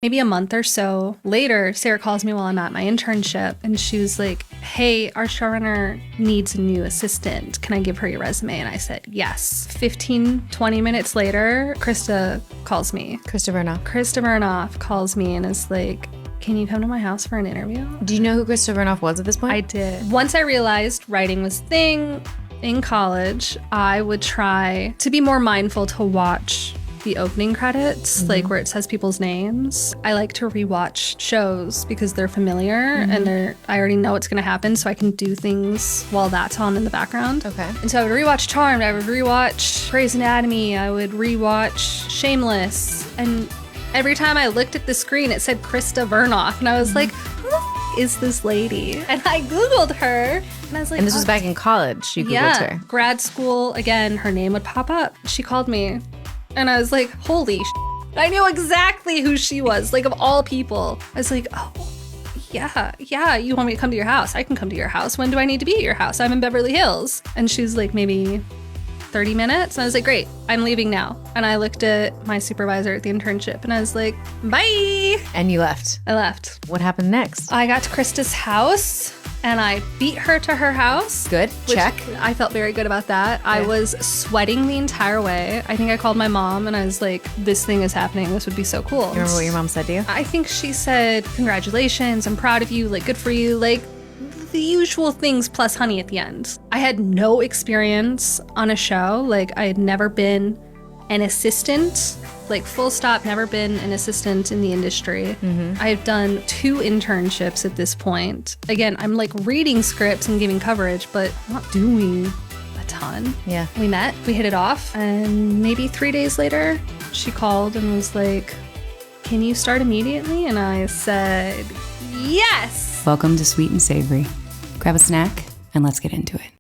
Maybe a month or so later, Sarah calls me while I'm at my internship, and she was like, hey, our showrunner needs a new assistant. Can I give her your resume? And I said, yes. 15, 20 minutes later, Krista calls me. Krista Vernoff. Krista Vernoff calls me and is like, can you come to my house for an interview? Do you know who Krista Vernoff was at this point? I did. Once I realized writing was a thing in college, I would try to be more mindful to watch the opening credits, like where it says people's names. I like to rewatch shows because they're familiar and I already know what's going to happen, so I can do things while that's on in the background. Okay. And so I would rewatch Charmed, I would rewatch Grey's Anatomy, I would rewatch Shameless, and every time I looked at the screen, it said Krista Vernoff, and I was like, who is this lady? And I Googled her, and I was like, And this was back in college. You Googled her. Grad school, again, her name would pop up. She called me. And I was like, holy I knew exactly who she was, like of all people. I was like, oh, yeah, you want me to come to your house? I can come to your house. When do I need to be at your house? I'm in Beverly Hills. And she's like, maybe 30 minutes. And I was like, great, I'm leaving now. And I looked at my supervisor at the internship and I was like, bye. And you left. I left. What happened next? I got to Krista's house and I beat her to her house. Good. Check. I felt very good about that. Yeah. I was sweating the entire way. I think I called my mom and I was like, this thing is happening. This would be so cool. You remember what your mom said to you? I think she said, congratulations, I'm proud of you, like good for you, like the usual things plus honey at the end. I had no experience on a show. Like I had never been an assistant, like full stop, never been an assistant in the industry. I've done 2 internships at this point. Again, I'm like reading scripts and giving coverage, but not doing a ton. Yeah. We met, we hit it off, and maybe 3 days later, she called and was like, can you start immediately? And I said, yes. Welcome to Sweet and Savory. Grab a snack and let's get into it.